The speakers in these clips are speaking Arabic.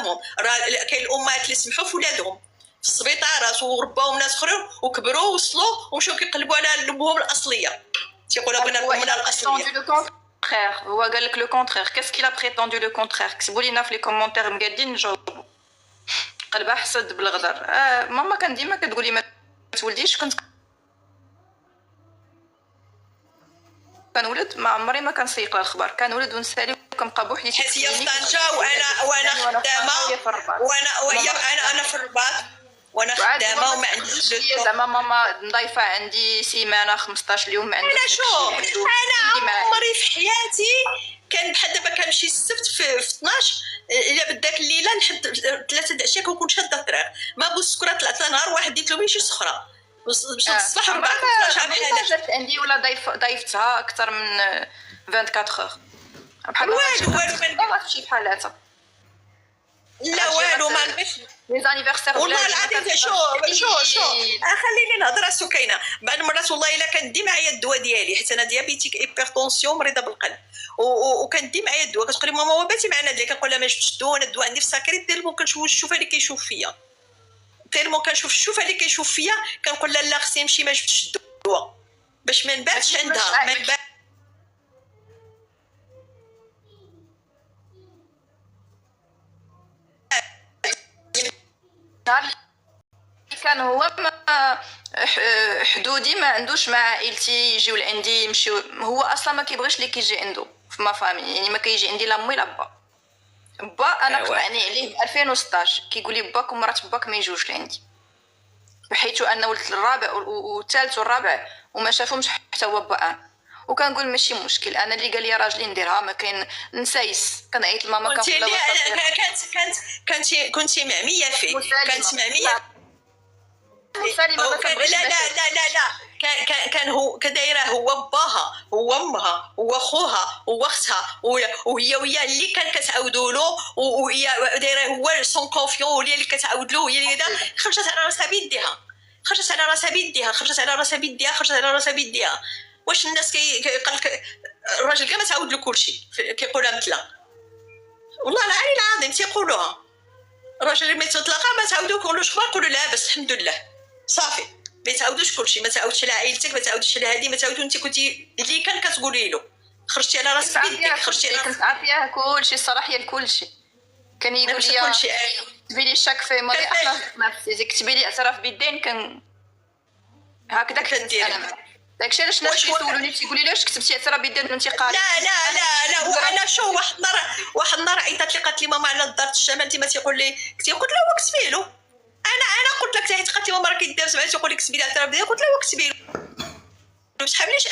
قدامهم. راه كاين الامهات اللي سمحوا في ولادهم في السبيطارات ورباهم ناس اخرين وكبروا ووصلوا ومشاو كيقلبوا على امهم الاصليه، تيقولوا بغينا امنا الاصليه. هو قال لك لو كونترير. كاس كي لا بريتوندو لو كونترير؟ كتبوا لينا في لي كومونتير مقادين نجاوبوا. قلبها حسد بالغدر. ماما كان ديما كتقولي ما تولديش. كنت كنولد ما عمري ما كنسيق لها الخبر، كنولد ونسالي وكنبقى بوحدي. حيت هي في طنجه وانا خدامه وانا في الرباط وانا خدامه وما عنديش زعما ماما ضايفه عندي سيمانه 15 يوم ما عنديش. انا شوف انا عمري في حياتي كان بحال دابا كنمشي السبت في 12 الا بداك الليله لحد 3 د العشيه كنكون شاده الطريق. ما بغيت السكره طلعت نهار واحد ديت له ماشي سخره باش الصباح 4 15 عندي ولا ضايفتها اكثر من 24 اور بحال والو ما شي بحال هذا. لا والو ما نبغيش لي زانيفرسير والله العظيم. شو خليني نهضر سكينه. بعض المرات والله الا كندي معايا الدواء ديالي حيت انا ديابيتيك ايبرتونسيون مريضه بالقلب وكندي معايا الدواء. كتقول لي ماما وباتي معنا ديالك. كنقول لها ما شفتش الدواء. انا الدواء عندي في الساكريت ديال ممكن نشوف الشوفه اللي كيشوف فيا تيرمو كنشوف الشوفه اللي كيشوف فيا كنقول لها لا خصني نمشي ما شفتش الدواء باش ما نباتش عندها ما نبات. كان هو حدودي ما عندوش مع عائلتي يجيو لعندي يمشيو. هو اصلا ما كيبغيش اللي كيجي عنده في ما فامي، يعني ما كيجي عندي لا امي لا با. با انا قطعني عليه ب 2016 كيقول لي باك ومرات باك ما يجوش لعندي بحيث انا ولدت الرابع والثالث والرابع وما شافهمش حتى هو با. وكنقول ماشي مشكل، انا اللي قال لي راجلي نديرها ما كاين نسايس. كنعيط لماما كنقول كنتي معميه فيه كانت معميه مسالمه ما كنبغيش. لا كان هو كدايره هو باها هو امها هو خوها هو اختها وهي اللي كان كتعاودوا له وهي دايره هو سون كونفيون وهي اللي كتعاود له وهي اللي خرجت على راسها بيديها. واش الناس كيقول لك الراجل كاع ما تعاود له كلشي كيقولها مثلا والله العلي العظيم تيقولوها. الراجل اللي تطلق ما تعاودوا كلش خبر قولوا لاباس الحمد لله صافي ما تعاودوش كلشي. ما تعاودش على عائلتك ما تعاودش على هذه ما تعاودوا. انت كنتي اللي كان كتقولي له خرجتي على راسك بيدك خرجتي على كنت عارفه كلشي الصراحه كلشي. كان يقول لي كتبي لي الشك في ماضي احنا ما كتبي لي اعتراف بالدين كان هكذا كندير داكشي علاش الناس كيسولوني تيقولوا لي واش كتبتي اعتراف بالدين وانت قاري. لا وانا شو واحد النهار عيطت لي قالت لي ماما على دار الشمال انت ما تيقول لي قلت له وكتبي له. انا قلت لك حيت قالت لي ماما راه كيدير سمعت تيقول لك كتبي لي اعتراف بالدين. قلت له وكتبي له بشحال علاش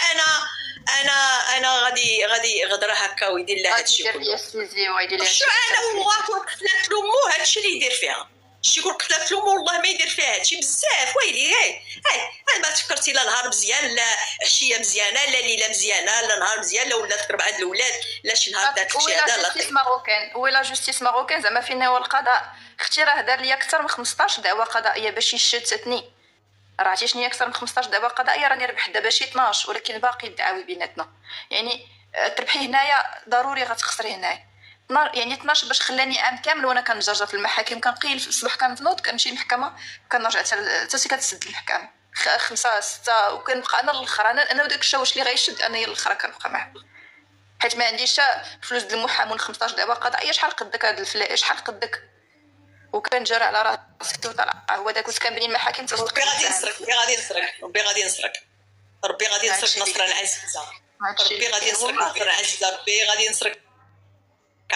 انا غادي غدره هكا ويدير لها هادشي كله. شو انا والله قتلت لامو هادشي اللي يدير فيها. شي يقول قتلت لامو والله ما يدير فيها هادشي بزاف. ويلي هاي ما تفكرتي لا نهار مزيان لا عشيه مزيانه لا ليله مزيانه لا نهار مزيان لا ولات 4 الاولاد لا شي نهار دارت شي هذا لا جوستيس ماروكان ولا جوستيس ماروكان زعما فينا هو القضاء. اختي راه دار لي اكثر من 15 دعوه قضائيه باش يشتتني. راه عرفتي شنو هي اكثر من 15 دعوه قضائيه؟ راني ربحت دابا شي 12 ولكن باقي الدعاوي بيناتنا. يعني تربحي هنايا ضروري غتخسري هنايا. يعني 12 باش خلاني عام كامل وانا كنجرجر في المحاكم كنقيل في الصباح كنفنوض كنمشي المحكمه كنرجع حتى سي كتسد المحكمه 5 6 وكنبقى انا الاخر. انا وداك الشاوش اللي غيشد انا هي الاخر كنبقى معاه حيت ما عنديش فلوس ديال المحامون. 15 دعوه قضائيه شحال قدك هاد الفلاش شحال قدك وكنجرى على راسك وطلع هو داك كنت كنبني المحاكم ربي غادي ينصرك ربي غادي ينصرك نصرا عزيزه. ربي غادي ينصرك نصرا عزيزه. ربي غادي ينصرك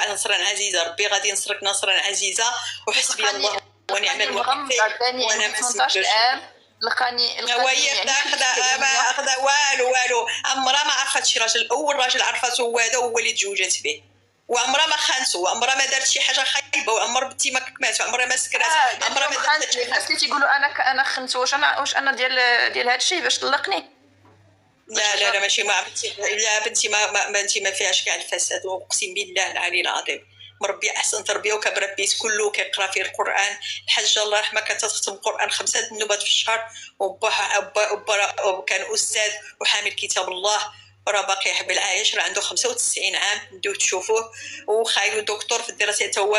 نصرا عزيزه. ربي غادي ينصرك نصرا عزيزه. وحسبي الله ونعم الوكيل. وانا ما 18 عام لقاني وهي اخذ والو عمرها ما عرفت شي راجل. اول راجل عرفته هو هذا هو اللي تزوجت به وعمرها ما خانته وعمرها ما دارت شي حاجه خايبه وعمر بنتي ما كمات وعمرها ما سكرات عمرها ما خانت. الناس اللي تيقولوا انا خنت واش انا ديال هذا الشيء باش طلقني. لا ماشي ما بنتي. لا بنتي ما فيهاش كاع الفساد واقسم بالله العلي العظيم. مربي احسن تربيه وكبر البيت كله كيقرا فيه القران. الحاجه الله يرحمها كانت تختم القران 5 نوبات في الشهر وباها كان استاذ وحامل كتاب الله وراه باقي يحب العايش، راه عنده 95 عام نديو تشوفوه، وخايو دكتور في الدراسات هو،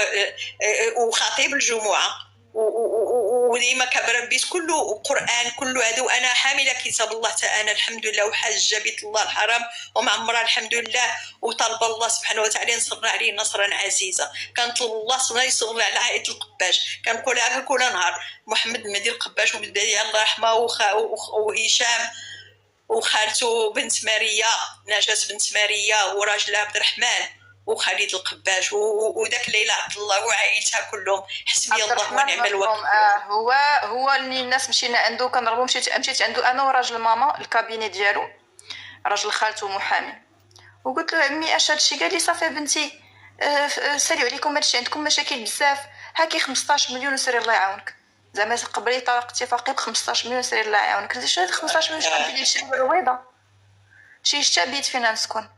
وخطيب الجمعه، وديما كبر بيت كله قران كله هذا، وانا حامله كتاب الله تعالى الحمد لله، وحاجه بيت الله الحرام ومعمره الحمد لله، وطالبه الله سبحانه وتعالى ينصر عليه نصرا عزيزا. كنطلب الله سبحانه يصبر على عائله القباش، كنقولها كل نهار، محمد المهدي القباش وبالدليل الله يرحمه وهشام وخالته بنت ماريا نجاة بنت ماريا وراجلها عبد الرحمن وخالد القباش وداك ليلى عبد الله وعائلتها كلهم، حسبي الله ونعم الوكيل. هو اللي الناس مشينا عنده كنربو، مشيت عنده انا وراجل ماما الكابيني ديالو، راجل خالته محامي، وقلت له عمي اش هادشي؟ قال لي صافي بنتي، ساليو عليكم هادشي، عندكم مشاكل بزاف، هاكي 15 مليون وسيري الله يعاونك. زعما قبلي طلاق اتفاقي ب 15 مليون سيري الله يعاونك. قلت شنو هاد 15 مليون؟ شحال ندير شي رويضه، شي شتا بيت فينا نسكن.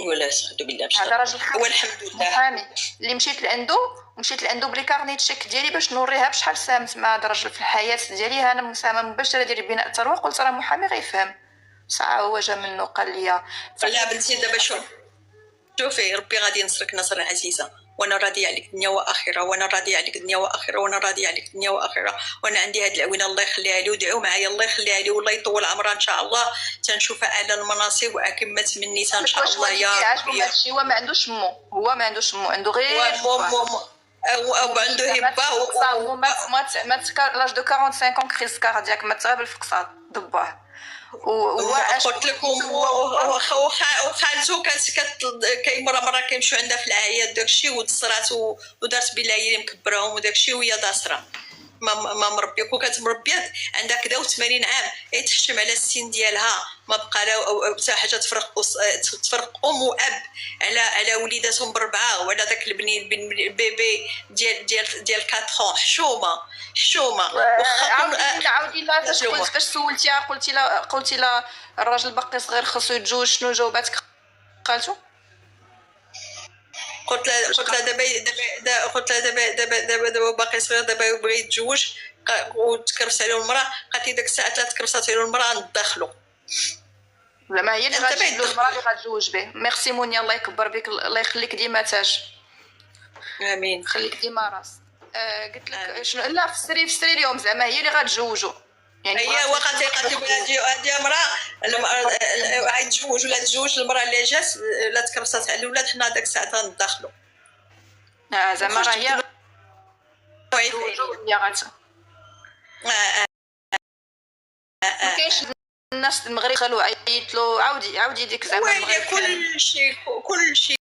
ولا سخدو بالله هذا راجل والحمد لله محامي اللي مشيت لعنده بلي كارنيت شيك ديالي باش نوريها بشحال ساهمت مع هذا الراجل في الحياه ديالي. انا مساهمه مباشره ديال بناء الثروه. قلت راه محامي غيفهم. ساعه هو جا منه قال لي لا بنتي دابا شوفي ربي غادي ينصرك نصرا عزيزا، وانا راضيه عليك دنيا واخره، وانا راضيه عليك دنيا واخره، وانا راضيه عليك دنيا واخره، وانا عندي هاد العوينه الله يخليها لي، ودعوا معايا الله يخليها لي والله يطول عمرها ان شاء الله، تنشوفها اعلى المناصب وكما تمنيت ان شاء الله يا ربي. هادشي هو ما عندوش مو، عنده غير او عنده هبه لاج دو 45 كريز كاردياك ما تغاب الفقصات ضباه. قلت لكم وخالته كاين مره كيمشيو عندها في العياد داكشي ودصرات ودارت بلا هي اللي مكبراهم وداكشي وهي داسره ما مربيه كتمربيه عندها كذا و80 عام تحشم على السن ديالها، ما بقى لها حتى حاجه تفرق ام واب على وليداتهم بربعه، وعلى داك البيبي ديال 4 حشومه عاودي لا فاش سولتيها قلتي لا الراجل باقي صغير خاصو يتزوج، شنو جاوباتك خالته؟ قلت لها دابا باقي صغير، دابا يبغي يتزوج وتكرفس عليه المراه، قالت لي داك الساعه 3 كرفسات عليه المراه ندخلو. زعما هي اللي غتجيب له المراه اللي غتزوج به. ميرسي مونيا الله يكبر بك، الله يخليك ديما تاج. امين. خليك ديما راس. قلت لك شنو؟ لا في السري اليوم زعما هي اللي غتزوجو، يعني هي وقت هذه امراه غيتزوج ولا تزوج المراه اللي جات لا تكرفصات على الولاد، حنا داك الساعه تندخلوا. زعما راه هي هي غات ما كاينش الناس المغرب خلو عيط له عاودي ديك زعما كل شيء